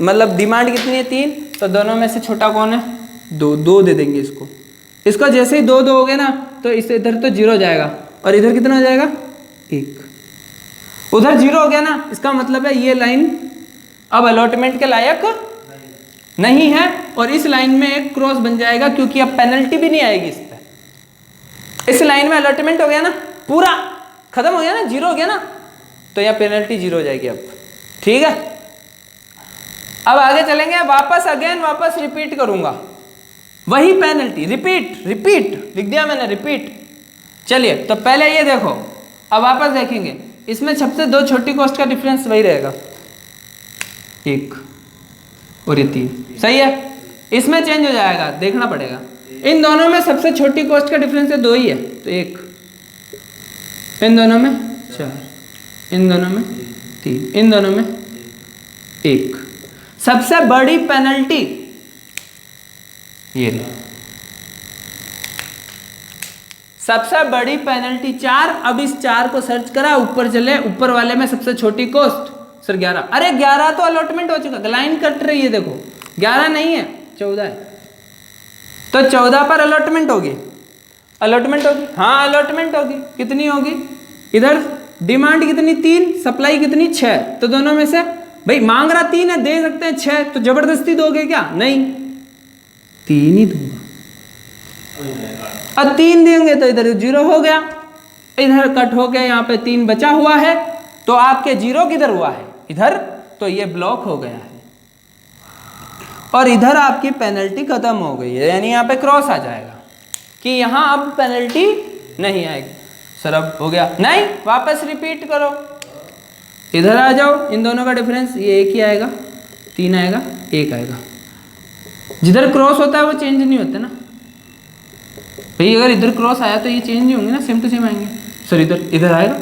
मतलब डिमांड कितनी है 3, तो दोनों में से छोटा कौन है 2 दे देंगे इसको जैसे ही 2 हो गए ना, तो इस इधर तो 0 जाएगा और इधर कितना हो जाएगा 1, उधर 0 हो गया ना, इसका मतलब है ये लाइन अब अलॉटमेंट के लायक नहीं है और इस लाइन में एक क्रॉस बन जाएगा, क्योंकि अब पेनल्टी भी नहीं आएगी इस पे। इस लाइन में अलॉटमेंट हो गया ना, पूरा खत्म हो गया ना, 0 हो गया ना, तो यहाँ पेनल्टी 0 हो जाएगी अब, ठीक है। अब आगे चलेंगे, वापस रिपीट करूंगा वही पेनल्टी, रिपीट लिख दिया मैंने, रिपीट। चलिए तो पहले ये देखो, अब वापस देखेंगे, इसमें सबसे 2 छोटी कॉस्ट का डिफरेंस वही रहेगा 1 और ये 3, सही है। इसमें चेंज हो जाएगा, देखना पड़ेगा। इन दोनों में सबसे छोटी कॉस्ट का डिफरेंस 2 ही है, तो 1, इन दोनों में 4, इन दोनों में 3, इन दोनों में 1। सबसे बड़ी पेनल्टी ये रही, सबसे बड़ी पेनल्टी 4। अब इस 4 को सर्च करा, ऊपर चले, ऊपर वाले में सबसे छोटी कॉस्ट सर 11। अरे 11 तो अलॉटमेंट हो चुका, लाइन कट रही है देखो, 11 नहीं है 14 है, तो 14 पर अलॉटमेंट होगी, अलॉटमेंट होगी, हाँ अलॉटमेंट होगी। कितनी होगी? इधर डिमांड कितनी 3, सप्लाई कितनी 6, तो दोनों में से भाई मांग रहा 3 है, दे सकते हैं 6, तो जबरदस्ती दोगे क्या? नहीं, 3 ही दूंगा। अब 3 देंगे तो इधर 0 हो गया, इधर कट हो गया, यहाँ पे 3 बचा हुआ है, तो आपके 0 किधर हुआ है? इधर, तो ये ब्लॉक हो गया है और इधर आपकी पेनल्टी खत्म हो गई है, यानी यहाँ पे क्रॉस आ जाएगा कि यहाँ अब पेनल्टी नहीं आएगी। सर अब हो गया, नहीं, वापस रिपीट करो, इधर आ जाओ, इन दोनों का डिफरेंस ये 1 ही आएगा, 3 आएगा, 1 आएगा। जिधर क्रॉस होता है वो चेंज नहीं होता ना भाई, अगर इधर क्रॉस आया तो ये चेंज नहीं होंगे ना, सेम टू सेम आएंगे। सर इधर आएगा,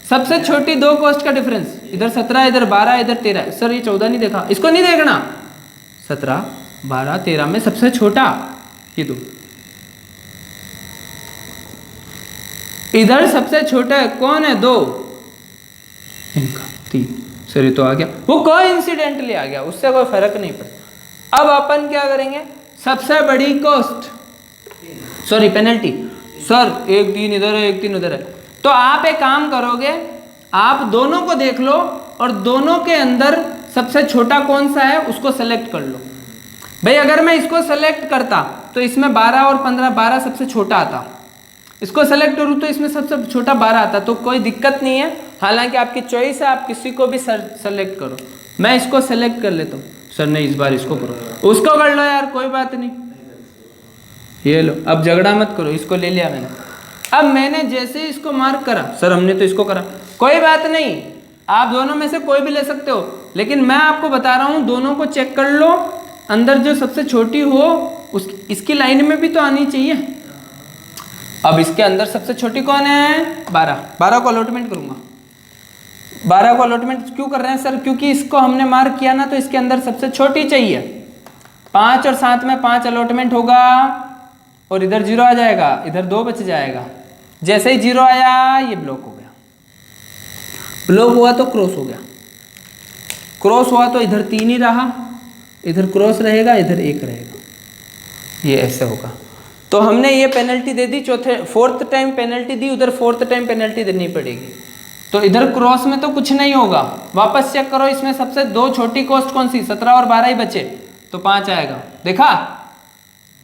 सबसे छोटी 2 कॉस्ट का डिफरेंस, इधर 17, इधर 12, इधर 13। सर ये 14 नहीं देखा, इसको नहीं देखना, 17, 12, 13 में सबसे छोटा ये 2, इधर सबसे छोटा है कौन है? 2, इनका 3। सर ये तो आ गया, वो कोइंसिडेंटली आ गया, उससे कोई फर्क नहीं पड़ता। अब अपन क्या करेंगे? सबसे बड़ी कॉस्ट, सॉरी पेनल्टी, सर 1 3 इधर है, 1 3 उधर है, तो आप एक काम करोगे, आप दोनों को देख लो और दोनों के अंदर सबसे छोटा कौन सा है उसको सेलेक्ट कर लो। भाई अगर मैं इसको सेलेक्ट करता तो इसमें 12 और 15, 12 सबसे छोटा आता, इसको सेलेक्ट करूँ तो इसमें सबसे छोटा 12 आता, तो कोई दिक्कत नहीं है। हालांकि आपकी चॉइस है, आप किसी को भी सेलेक्ट करो। मैं इसको सेलेक्ट कर लेता हूँ, सर नहीं इस बार इसको करो, उसको कर लो यार, कोई बात नहीं, ये लो, अब झगड़ा मत करो, इसको ले लिया मैंने। अब मैंने जैसे इसको मार्क करा, सर हमने तो इसको करा, कोई बात नहीं, आप दोनों में से कोई भी ले सकते हो, लेकिन मैं आपको बता रहा हूँ दोनों को चेक कर लो, अंदर जो सबसे छोटी हो उस इसकी लाइन में भी तो आनी चाहिए। अब इसके अंदर सबसे छोटी कौन है? 12, 12 को अलॉटमेंट करूंगा। 12 को अलॉटमेंट क्यों कर रहे हैं सर? क्योंकि इसको हमने मार्क किया ना, तो इसके अंदर सबसे छोटी चाहिए। 5 और 7 में 5 अलॉटमेंट होगा और इधर 0 आ जाएगा, इधर 2 बच जाएगा। जैसे ही 0 आया ये ब्लॉक हो गया, ब्लॉक हुआ तो क्रॉस हो गया, क्रॉस हुआ तो इधर 3 ही रहा, इधर क्रॉस रहेगा, इधर 1 रहेगा, ये ऐसे होगा। तो हमने ये पेनल्टी दे दी, 4th टाइम पेनल्टी दी, उधर 4th टाइम पेनल्टी देनी पड़ेगी। तो इधर क्रॉस में तो कुछ नहीं होगा, वापस चेक करो, इसमें सबसे 2 छोटी कॉस्ट कौन सी? 17 और 12 ही बचे, तो 5 आएगा। देखा,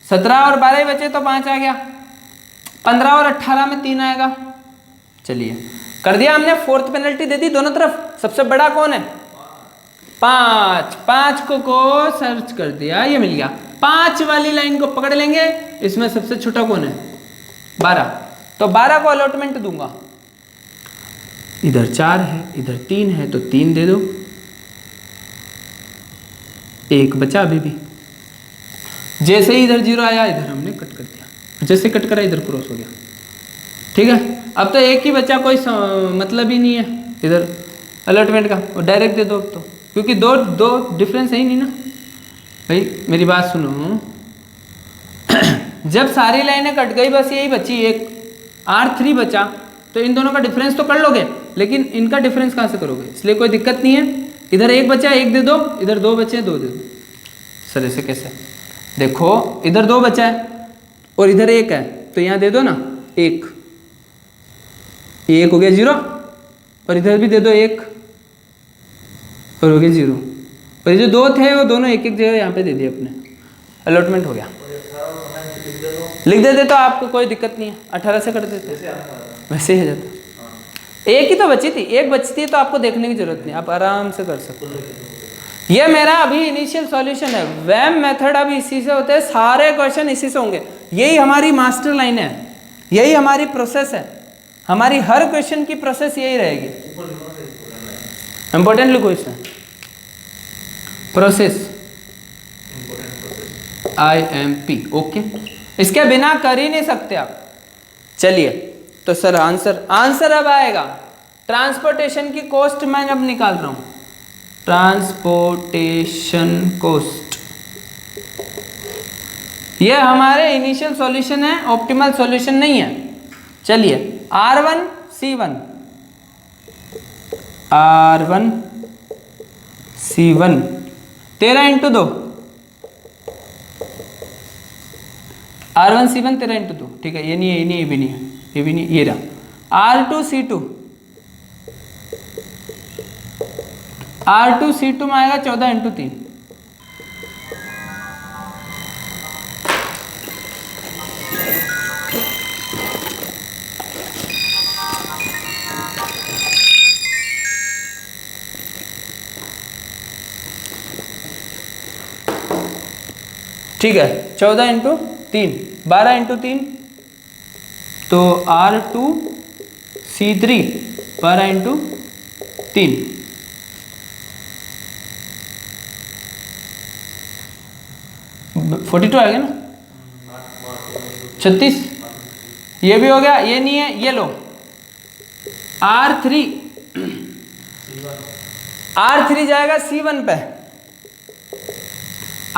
17 और 12 ही बचे तो 5 आ गया। 15 और 18 में 3 आएगा। चलिए कर दिया हमने, 4th पेनल्टी दे दी दोनों तरफ। सबसे बड़ा कौन है? 5, 5 को सर्च कर दिया, ये मिल गया। 5 वाली लाइन को पकड़ लेंगे, इसमें सबसे छोटा कौन है? 12, तो 12 को अलॉटमेंट दूंगा। इधर 4 है, इधर 3 है, तो 3 दे दो, 1 बचा अभी भी। जैसे ही इधर 0 आया, इधर हमने कट कर दिया, जैसे कट करा इधर क्रॉस हो गया। ठीक है, अब तो 1 ही बचा, कोई मतलब ही नहीं है इधर अलॉटमेंट का, और डायरेक्ट दे दो अब तो, क्योंकि दो डिफरेंस है ही नहीं ना भाई। मेरी बात सुनो, जब सारी लाइनें कट गई, बस यही बची, एक R3 बचा, तो इन दोनों का डिफरेंस तो कर लोगे, लेकिन इनका डिफरेंस कहाँ से करोगे? इसलिए कोई दिक्कत नहीं है। इधर 1 बचा, 1 दे दो, इधर 2 बचे, 2 दे दो। सर ऐसे कैसे? देखो इधर 2 बचा है और इधर 1 है, तो यहाँ दे दो ना 1, 1 हो गया 0, और इधर भी दे दो 1 और हो गया 0, और ये जो 2 थे वो दोनों 1 जगह यहाँ पे दे दिए अपने, अलॉटमेंट हो गया। लिख देते तो आपको कोई दिक्कत नहीं है, 18 से कर देते, वैसे ही हो जाता। 1 ही तो बची थी, 1 बचती है तो आपको देखने की जरूरत नहीं, आप आराम से कर सकते हो। ये मेरा अभी इनिशियल सॉल्यूशन है। वैम मेथड अभी इसी से होते हैं, सारे क्वेश्चन इसी से होंगे। यही हमारी मास्टर लाइन है, यही हमारी प्रोसेस है, हमारी हर क्वेश्चन की प्रोसेस यही रहेगी। इंपॉर्टेंट लिखो इसमें, प्रोसेस IMP, ओके, इसके बिना कर ही नहीं सकते आप। चलिए तो सर आंसर अब आएगा, ट्रांसपोर्टेशन की कॉस्ट मैं अब निकाल रहा हूँ, ट्रांसपोर्टेशन कॉस्ट, ये हमारे इनिशियल सॉल्यूशन है, ऑप्टिमल सॉल्यूशन नहीं है। चलिए R1 C1, R1 C1 13 into 2, R1 C1 13 into 2, ठीक है। ये नहीं है, ये नहीं, ये भी नहीं है, ये भी नहीं, ये रहा। R2 C2, R2 C2 में आएगा 14 इंटू 3, ठीक है। 14 इंटू 3 12 इंटू 3, तो R2 C3 12 इंटू 3, 42 आ गया ना, 36, ये भी हो गया, ये नहीं है, ये लो R3, R3 जाएगा C1 पे,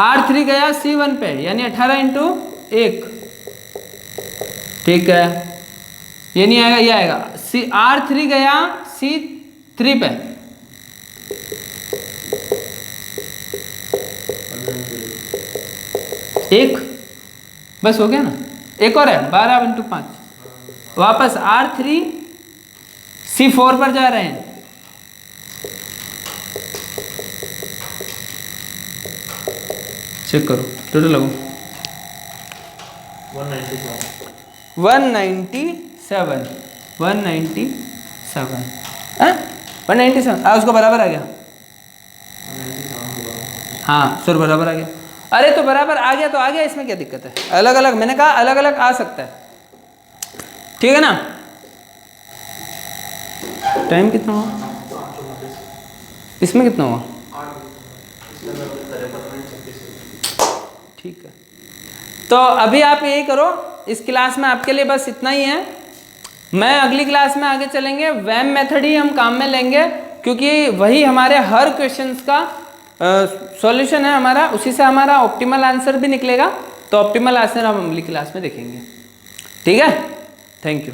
R3 गया C1 पे, यानी 18 इंटू 1, ठीक है। ये नहीं आएगा, ये आएगा, R3 गया C3 पे, एक बस हो गया ना, एक और है 12 इंटू 5, वापस R3 C4 पर जा रहे हैं, चेक करो टोटल लगो 197 197 उसको बराबर आ गया, हाँ सर बराबर आ गया। अरे तो बराबर आ गया तो आ गया, इसमें क्या दिक्कत है, अलग अलग मैंने कहा अलग अलग आ सकता है, ठीक है ना। टाइम कितना हुआ, इसमें कितना हुआ, ठीक है। तो अभी आप यही करो, इस क्लास में आपके लिए बस इतना ही है। मैं अगली क्लास में आगे चलेंगे, वैम मेथड ही हम काम में लेंगे, क्योंकि वही हमारे हर क्वेश्चंस का सॉल्यूशन है हमारा, उसी से हमारा ऑप्टिमल आंसर भी निकलेगा। तो ऑप्टिमल आंसर हम अगली क्लास में देखेंगे, ठीक है। Thank you.